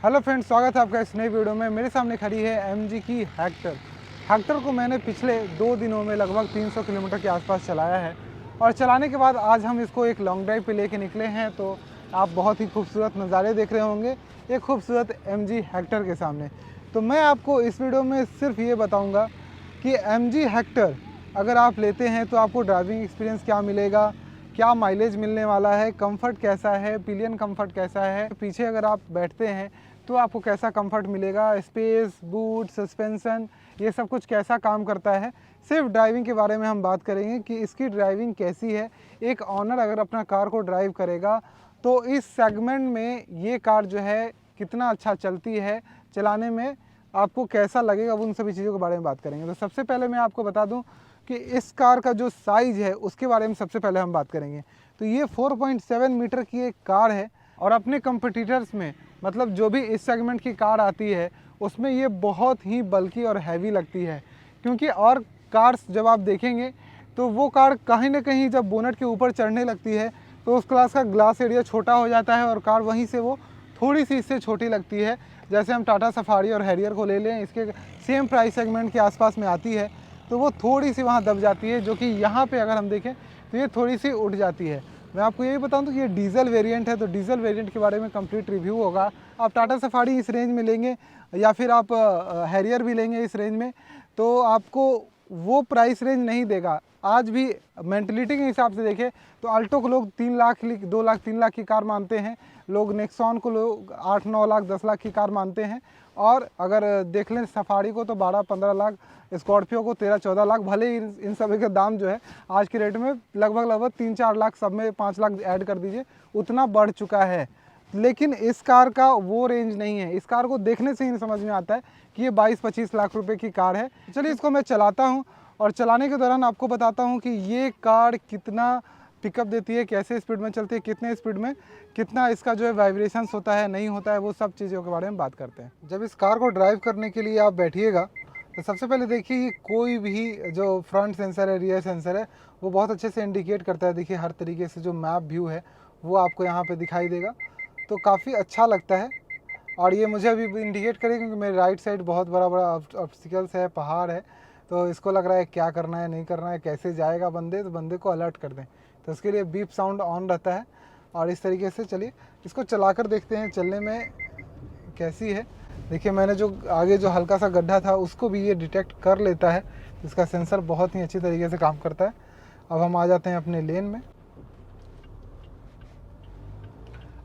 Hello friends, स्वागत है आपका इस नई वीडियो में। मेरे सामने खड़ी है MG की हेक्टर। हेक्टर को मैंने पिछले 2 दिनों में लगभग 300 किलोमीटर के आसपास चलाया है और चलाने के बाद आज हम इसको एक लॉन्ग ड्राइव पे लेके निकले हैं। तो आप बहुत ही खूबसूरत नज़ारे देख रहे होंगे एक खूबसूरत MG हेक्टर के सामने। तो मैं आपको इस वीडियो में सिर्फ ये बताऊँगा कि MG हेक्टर अगर आप लेते हैं तो आपको ड्राइविंग एक्सपीरियंस क्या मिलेगा, क्या माइलेज मिलने वाला है, कंफर्ट कैसा है, पिलियन कंफर्ट कैसा है, पीछे अगर आप बैठते हैं तो आपको कैसा कंफर्ट मिलेगा, स्पेस, बूट, सस्पेंशन, ये सब कुछ कैसा काम करता है। सिर्फ ड्राइविंग के बारे में हम बात करेंगे कि इसकी ड्राइविंग कैसी है। एक ऑनर अगर अपना कार को ड्राइव करेगा तो इस सेगमेंट में ये कार जो है कितना अच्छा चलती है, चलाने में आपको कैसा लगेगा, उन सभी चीज़ों के बारे में बात करेंगे। तो सबसे पहले मैं आपको बता दूं कि इस कार का जो साइज़ है उसके बारे में सबसे पहले हम बात करेंगे। तो ये 4.7 मीटर की एक कार है और अपने कंपटीटर्स में, मतलब जो भी इस सेगमेंट की कार आती है उसमें ये बहुत ही बल्कि और हैवी लगती है। क्योंकि और कार्स जब आप देखेंगे तो वो कार कहीं ना कहीं जब बोनट के ऊपर चढ़ने लगती है तो उस क्लास का ग्लास एरिया छोटा हो जाता है और कार वहीं से वो थोड़ी सी इससे छोटी लगती है। जैसे हम टाटा सफारी और हैरियर को ले लें, इसके सेम प्राइस सेगमेंट के आसपास में आती है तो वो थोड़ी सी वहाँ दब जाती है, जो कि यहाँ पे अगर हम देखें तो ये थोड़ी सी उठ जाती है। मैं आपको यही बताऊं तो कि ये डीजल वेरिएंट है, तो डीजल वेरिएंट के बारे में कंप्लीट रिव्यू होगा। आप टाटा सफारी इस रेंज में लेंगे या फिर आप हैरियर भी लेंगे इस रेंज में तो आपको वो प्राइस रेंज नहीं देगा। आज भी मेंटलिटी के हिसाब से देखें तो अल्टो को लोग 3 लाख 2 लाख 3 लाख की कार मानते हैं, लोग नेक्सॉन को लोग 8-9 लाख 10 लाख की कार मानते हैं, और अगर देख लें सफारी को तो 12-15 लाख, स्कॉर्पियो को 13-14 लाख। भले ही इन सभी का दाम जो है आज के रेट में लगभग 3-4 लाख, सब में 5 लाख ऐड कर दीजिए, उतना बढ़ चुका है। लेकिन इस कार का वो रेंज नहीं है। इस कार को देखने से ही समझ में आता है कि ये 22-25 लाख रुपए की कार है। चलिए इसको मैं चलाता हूँ और चलाने के दौरान आपको बताता हूँ कि ये कार कितना पिकअप देती है, कैसे स्पीड में चलती है, कितने स्पीड में, कितना इसका जो है वाइब्रेशंस होता है, नहीं होता है, वो सब चीज़ों के बारे में बात करते हैं। जब इस कार को ड्राइव करने के लिए आप बैठिएगा तो सबसे पहले देखिए कोई भी जो फ्रंट सेंसर है, रियर सेंसर है, वो बहुत अच्छे से इंडिकेट करता है। देखिए हर तरीके से जो मैप व्यू है वो आपको यहाँ पे दिखाई देगा, तो काफ़ी अच्छा लगता है। और ये मुझे अभी इंडिकेट करेगा क्योंकि मेरे राइट साइड बहुत बड़ा बड़ा ऑब्स्टिकल्स है, पहाड़ है, तो इसको लग रहा है क्या करना है, नहीं करना है, कैसे जाएगा बंदे, तो बंदे को अलर्ट कर दें। तो उसके लिए बीप साउंड ऑन रहता है। और इस तरीके से चलिए इसको चलाकर देखते हैं चलने में कैसी है। देखिए मैंने जो आगे जो हल्का सा गड्ढा था उसको भी ये डिटेक्ट कर लेता है, इसका सेंसर बहुत ही अच्छी तरीके से काम करता है। अब हम आ जाते हैं अपने लेन में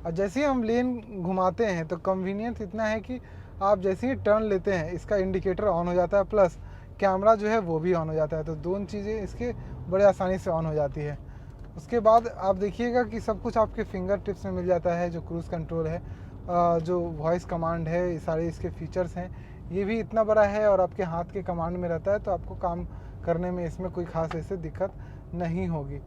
और जैसे ही हम लेन घुमाते हैं तो कन्वीनियंस इतना है कि आप जैसे ही टर्न लेते हैं इसका इंडिकेटर ऑन हो जाता है, प्लस कैमरा जो है वो भी ऑन हो जाता है। तो दोनों चीज़ें इसके बड़े आसानी से ऑन हो जाती है। उसके बाद आप देखिएगा कि सब कुछ आपके फिंगर टिप्स में मिल जाता है। जो क्रूज़ कंट्रोल है, जो वॉइस कमांड है, ये सारे इसके फीचर्स हैं, ये भी इतना बड़ा है और आपके हाथ के कमांड में रहता है, तो आपको काम करने में इसमें कोई ख़ास ऐसे दिक्कत नहीं होगी।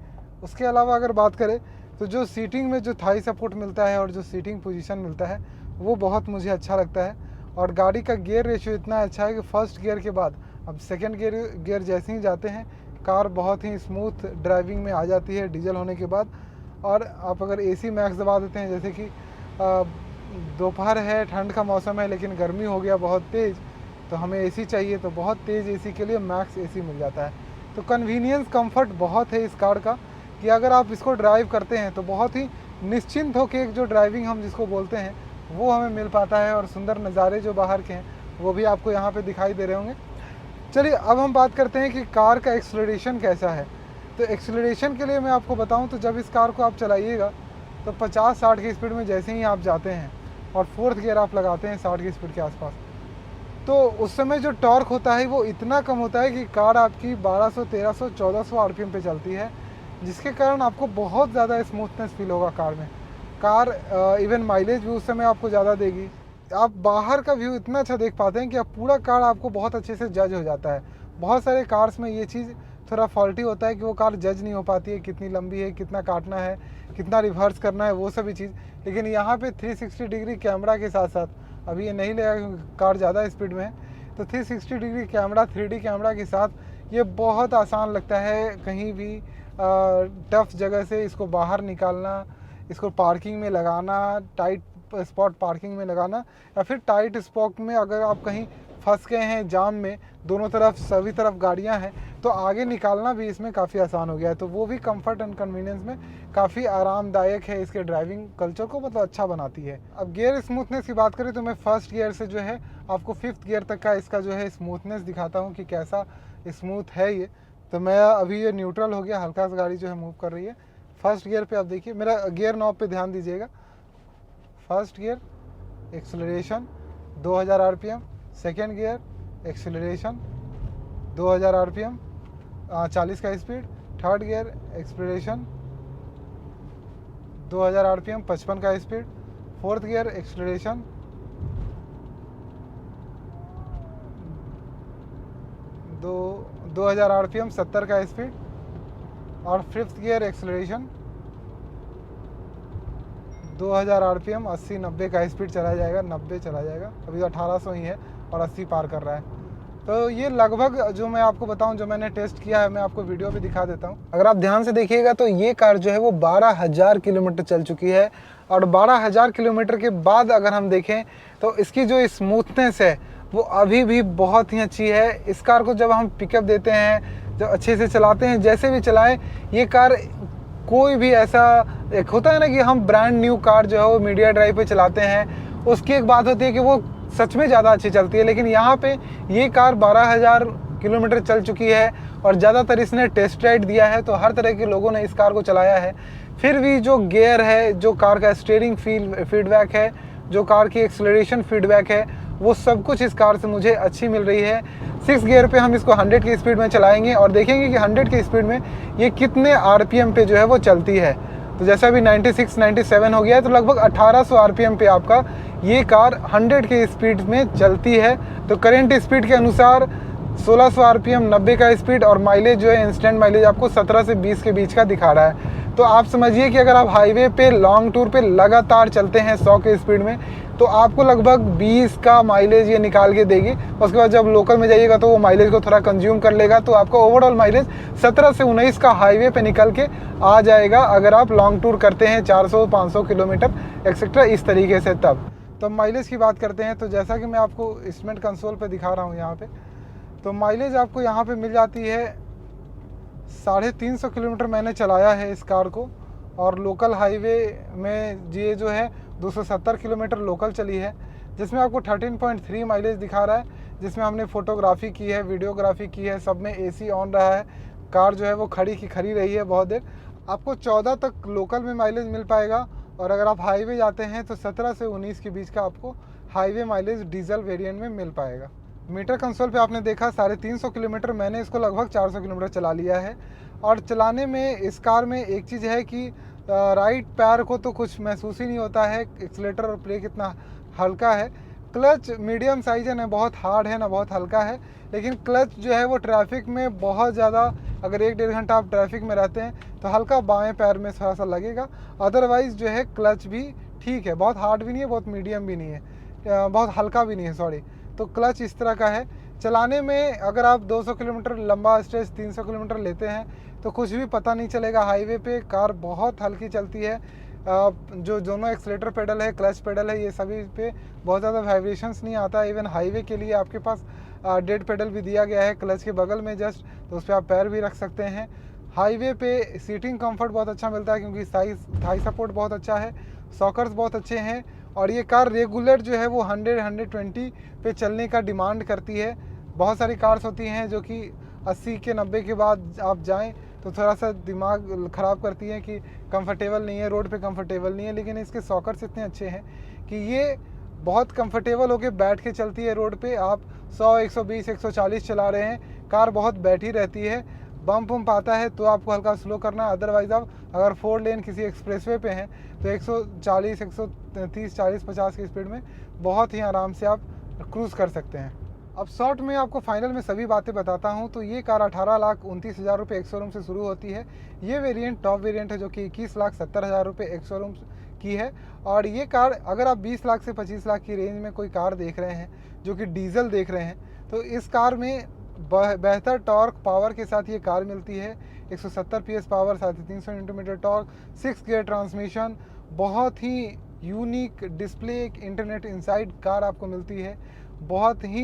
उसके अलावा अगर बात करें तो जो सीटिंग में जो थाई सपोर्ट मिलता है और जो सीटिंग पोजीशन मिलता है वो बहुत मुझे अच्छा लगता है। और गाड़ी का गियर रेशियो इतना अच्छा है कि फर्स्ट गियर के बाद अब सेकंड गियर जैसे ही जाते हैं कार बहुत ही स्मूथ ड्राइविंग में आ जाती है डीजल होने के बाद। और आप अगर AC मैक्स दबा देते हैं, जैसे कि दोपहर है, ठंड का मौसम है, लेकिन गर्मी हो गया बहुत तेज़, तो हमें AC चाहिए, तो बहुत तेज़ AC के लिए मैक्स AC मिल जाता है। तो कन्वीनियंस कंफर्ट बहुत है इस कार का कि अगर आप इसको ड्राइव करते हैं तो बहुत ही निश्चिंत होकर एक जो ड्राइविंग हम जिसको बोलते हैं वो हमें मिल पाता है। और सुंदर नज़ारे जो बाहर के हैं वो भी आपको यहाँ पे दिखाई दे रहे होंगे। चलिए अब हम बात करते हैं कि कार का एक्सेलरेशन कैसा है। तो एक्सेलरेशन के लिए मैं आपको बताऊं तो जब इस कार को आप चलाइएगा तो 50-60 की स्पीड में जैसे ही आप जाते हैं और फोर्थ गियर आप लगाते हैं 60 की स्पीड के आसपास, तो उस समय जो टॉर्क होता है वो इतना कम होता है कि कार आपकी 1200, 1300, 1400 RPM पे चलती है, जिसके कारण आपको बहुत ज़्यादा स्मूथनेस फील होगा कार में। कार इवन माइलेज भी उस समय आपको ज़्यादा देगी। आप बाहर का व्यू इतना अच्छा देख पाते हैं कि आप पूरा कार आपको बहुत अच्छे से जज हो जाता है। बहुत सारे कार्स में ये चीज़ थोड़ा फॉल्टी होता है कि वो कार जज नहीं हो पाती है, कितनी लंबी है, कितना काटना है, कितना रिवर्स करना है, वो सभी चीज़। लेकिन यहाँ पे 360 डिग्री कैमरा के साथ साथ, अभी ये नहीं लेगा क्योंकि कार ज़्यादा स्पीड में है, तो 360 डिग्री कैमरा, 3D कैमरा के साथ ये बहुत आसान लगता है कहीं भी टफ जगह से इसको बाहर निकालना, इसको पार्किंग में लगाना, टाइट स्पॉट पार्किंग में लगाना, या फिर टाइट स्पॉट में अगर आप कहीं फंस गए हैं जाम में, दोनों तरफ सभी तरफ गाड़ियां हैं, तो आगे निकालना भी इसमें काफ़ी आसान हो गया है। तो वो भी कंफर्ट एंड कन्वीनियंस में काफ़ी आरामदायक है, इसके ड्राइविंग कल्चर को मतलब अच्छा बनाती है। अब गियर स्मूथनेस की बात करें तो मैं फर्स्ट गियर से जो है आपको 5th गियर तक का इसका जो है स्मूथनेस दिखाता हूँ कि कैसा स्मूथ है ये। तो मैं अभी ये न्यूट्रल हो गया, हल्का सा गाड़ी जो है मूव कर रही है। फर्स्ट गियर पे आप देखिए, मेरा गियर नॉब पे ध्यान दीजिएगा। First gear acceleration 2000 RPM, second gear acceleration 2000 RPM 40 का speed, third gear acceleration 2000 RPM 55 का speed, fourth gear acceleration 2000 RPM 70 का स्पीड, और फिफ्थ गियर एक्सेलरेशन 2000 आरपीएम 80-90 का स्पीड चला जाएगा, 90 चला जाएगा। अभी तो 1800 ही है और 80 पार कर रहा है। तो ये लगभग जो मैं आपको बताऊं, जो मैंने टेस्ट किया है, मैं आपको वीडियो भी दिखा देता हूं। अगर आप ध्यान से देखिएगा तो ये कार जो है वो 12,000 किलोमीटर चल चुकी है, और 12,000 किलोमीटर के बाद अगर हम देखें तो इसकी जो स्मूथनेस है वो अभी भी बहुत ही अच्छी है। इस कार को जब हम पिकअप देते हैं, जब अच्छे से चलाते हैं, जैसे भी चलाएं, ये कार कोई भी ऐसा, एक होता है ना कि हम ब्रांड न्यू कार जो है वो मीडिया ड्राइव पे चलाते हैं, उसकी एक बात होती है कि वो सच में ज़्यादा अच्छी चलती है। लेकिन यहाँ पे ये कार 12,000 किलोमीटर चल चुकी है और ज़्यादातर इसने टेस्ट राइड दिया है, तो हर तरह के लोगों ने इस कार को चलाया है। फिर भी जो गियर है, जो कार का स्टीयरिंग फीडबैक है, जो कार की एक्सेलरेशन फीडबैक है, वो सब कुछ इस कार से मुझे अच्छी मिल रही है। 6th गियर पे हम इसको 100 की स्पीड में चलाएंगे और देखेंगे कि 100 की स्पीड में ये कितने आरपीएम पे जो है वो चलती है। तो जैसा अभी 96-97 हो गया है, तो लगभग 1800 आरपीएम पे आपका ये कार 100 की स्पीड में चलती है। तो करेंट स्पीड के अनुसार 1600 आरपीएम 90 का स्पीड, और माइलेज जो है इंस्टेंट माइलेज आपको 17 से 20 के बीच का दिखा रहा है। तो आप समझिए कि अगर आप हाईवे पे लॉन्ग टूर पे लगातार चलते हैं 100 की स्पीड में, तो आपको लगभग 20 का माइलेज ये निकाल के देगी। उसके बाद जब लोकल में जाइएगा तो वो माइलेज को थोड़ा कंज्यूम कर लेगा, तो आपका ओवरऑल माइलेज 17 से 19 का हाईवे पे निकल के आ जाएगा, अगर आप लॉन्ग टूर करते हैं 400-500 किलोमीटर एक्सेट्रा इस तरीके से। तब माइलेज की बात करते हैं, तो जैसा कि मैं आपको इंस्ट्रूमेंट कंसोल पे दिखा रहा हूँ यहाँ पे, तो माइलेज आपको यहाँ पे मिल जाती है 350 किलोमीटर मैंने चलाया है इस कार को, और लोकल हाईवे में ये जो है 270 किलोमीटर लोकल चली है, जिसमें आपको 13.3 माइलेज दिखा रहा है, जिसमें हमने फोटोग्राफी की है, वीडियोग्राफी की है, सब में एसी ऑन रहा है। कार जो है वो खड़ी रही है बहुत देर। आपको 14 तक लोकल में माइलेज मिल पाएगा, और अगर आप हाईवे जाते हैं तो 17 से 19 के बीच का आपको हाईवे माइलेज डीजल वेरिएंट में मिल पाएगा। मीटर कंसोल पे आपने देखा 350 किलोमीटर, मैंने इसको लगभग 400 किलोमीटर चला लिया है। और चलाने में इस कार में एक चीज़ है कि राइट पैर को तो कुछ महसूस ही नहीं होता है, एक्सीलेटर और ब्रेक इतना हल्का है। क्लच मीडियम साइज है, ना बहुत हार्ड है ना बहुत हल्का है, लेकिन क्लच जो है वो ट्रैफिक में बहुत ज़्यादा, अगर 1-1.5 घंटा आप ट्रैफिक में रहते हैं तो हल्का बाएं पैर में थोड़ा सा लगेगा। अदरवाइज़ जो है क्लच भी ठीक है, बहुत हार्ड भी नहीं है, बहुत मीडियम भी नहीं है, बहुत हल्का भी नहीं है, सॉरी। तो क्लच इस तरह का है। चलाने में अगर आप 200 किलोमीटर लंबा स्ट्रेच 300 किलोमीटर लेते हैं तो कुछ भी पता नहीं चलेगा। हाईवे पे कार बहुत हल्की चलती है। जो दोनों एक्सीलेटर पेडल है, क्लच पेडल है, ये सभी पे बहुत ज़्यादा वाइब्रेशंस नहीं आता। इवन हाईवे के लिए आपके पास डेड पेडल भी दिया गया है क्लच के बगल में जस्ट, तो उस पर आप पैर भी रख सकते हैं। हाईवे पे सीटिंग कंफर्ट बहुत अच्छा मिलता है, क्योंकि थाई सपोर्ट बहुत अच्छा है, सॉकर्स बहुत अच्छे हैं, और ये कार रेगुलर जो है वो 100-120 पे चलने का डिमांड करती है। बहुत सारी कार्स होती हैं जो कि 80 के 90 के बाद आप जाएं तो थोड़ा सा दिमाग ख़राब करती हैं कि कंफर्टेबल नहीं है, रोड पे कंफर्टेबल नहीं है, लेकिन इसके सॉकर्स इतने अच्छे हैं कि ये बहुत कंफर्टेबल होके बैठ के चलती है रोड पे। आप 100, 120, 140 चला रहे हैं, कार बहुत बैठी रहती है। बम्प आता है तो आपको हल्का स्लो करना है, अदरवाइज़ आप अगर 4 लेन किसी एक्सप्रेसवे पे हैं तो 140, 130, 40, 50 की स्पीड में बहुत ही आराम से आप क्रूज़ कर सकते हैं। अब शॉर्ट में आपको फाइनल में सभी बातें बताता हूं, तो ये कार 18,29,000 रुपये एक शोरूम से शुरू होती है। ये वेरिएंट टॉप वेरिएंट है जो कि 21,70,000 रुपये एक शोरूम की है। और ये कार अगर आप 20 लाख से 25 लाख की रेंज में कोई कार देख रहे हैं जो कि डीजल देख रहे हैं, तो इस कार में बेहतर टॉर्क पावर के साथ ये कार मिलती है। 170 PS power, 350 Nm torque, 6 gear transmission, बहुत ही यूनिक डिस्प्ले, एक इंटरनेट इनसाइड कार आपको मिलती है। बहुत ही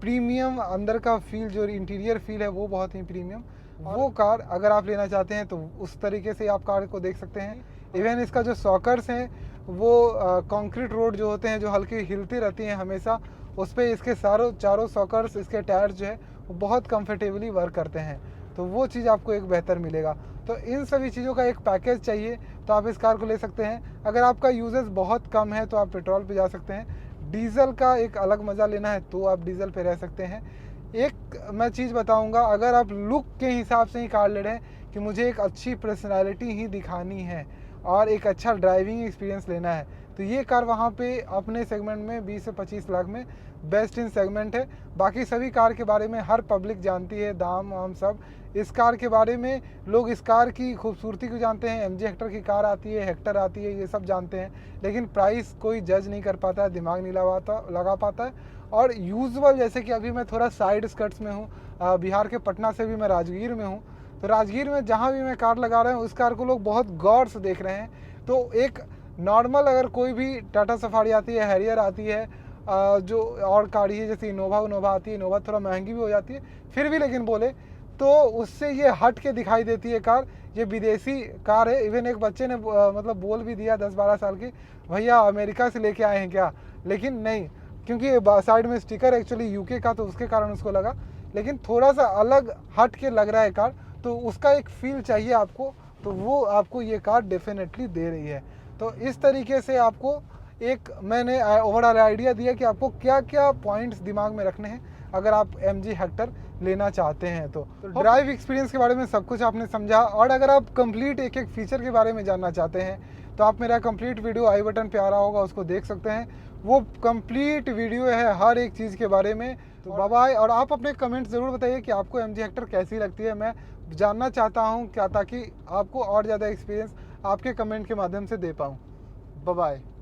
प्रीमियम अंदर का फील, जो इंटीरियर फील है वो बहुत ही प्रीमियम। वो कार अगर आप लेना चाहते हैं तो उस तरीके से आप कार को देख सकते हैं। इवन इसका जो सॉकर्स हैं वो कंक्रीट रोड जो होते हैं, जो हल्की हिलती रहती हैं हमेशा, उस पर इसके चारों सॉकर्स, इसके टायर्स जो है वो बहुत कंफर्टेबली वर्क करते हैं। तो वो चीज़ आपको एक बेहतर मिलेगा। तो इन सभी चीज़ों का एक पैकेज चाहिए तो आप इस कार को ले सकते हैं। अगर आपका यूजेस बहुत कम है तो आप पेट्रोल पे जा सकते हैं। डीजल का एक अलग मज़ा लेना है तो आप डीजल पे रह सकते हैं। एक मैं चीज़ बताऊंगा, अगर आप लुक के हिसाब से ही कार ले रहे हैं कि मुझे एक अच्छी पर्सनैलिटी ही दिखानी है और एक अच्छा ड्राइविंग एक्सपीरियंस लेना है, तो ये कार वहाँ पे अपने सेगमेंट में 20 से 25 लाख में बेस्ट इन सेगमेंट है। बाकी सभी कार के बारे में हर पब्लिक जानती है, दाम वाम सब। इस कार के बारे में लोग इस कार की खूबसूरती को जानते हैं, MG हेक्टर की कार आती है, हेक्टर आती है, ये सब जानते हैं, लेकिन प्राइस कोई जज नहीं कर पाता है, दिमाग नहीं लगा पाता है। और यूजुअल, जैसे कि अभी मैं थोड़ा साइड स्कर्ट्स में हूँ, बिहार के पटना से भी मैं राजगीर में हूँ, तो राजगीर में जहाँ भी मैं कार लगा रहा हूँ उस कार को लोग बहुत गौर से देख रहे हैं। तो एक नॉर्मल अगर कोई भी टाटा सफारी आती है, हैरियर आती है, जो और गाड़ी है जैसे इनोवा आती है, इनोवा थोड़ा महंगी भी हो जाती है फिर भी, लेकिन बोले तो उससे ये हट के दिखाई देती है कार, ये विदेशी कार है। इवन एक बच्चे ने मतलब बोल भी दिया 10-12 साल की, भैया अमेरिका से लेके आए हैं क्या, लेकिन नहीं, क्योंकि साइड में स्टिकर एक्चुअली यूके का, तो उसके कारण उसको लगा, लेकिन थोड़ा सा अलग हट के लग रहा है कार, तो उसका एक फील चाहिए आपको, तो वो आपको ये कार डेफिनेटली दे रही है। तो इस तरीके से आपको एक मैंने ओवरऑल आइडिया दिया कि आपको क्या क्या पॉइंट्स दिमाग में रखने हैं अगर आप MG हेक्टर लेना चाहते हैं। तो ड्राइव एक्सपीरियंस के बारे में सब कुछ आपने समझा, और अगर आप कंप्लीट एक एक फीचर के बारे में जानना चाहते हैं तो आप मेरा कंप्लीट वीडियो आई बटन पे आ रहा होगा, उसको देख सकते हैं। वो कंप्लीट वीडियो है हर एक चीज़ के बारे में। तो बाय बाय, और आप अपने कमेंट ज़रूर बताइए कि आपको MG हेक्टर कैसी लगती है। मैं जानना चाहता हूँ क्या, ताकि आपको और ज़्यादा एक्सपीरियंस आपके कमेंट के माध्यम से दे पाऊँ। Bye bye.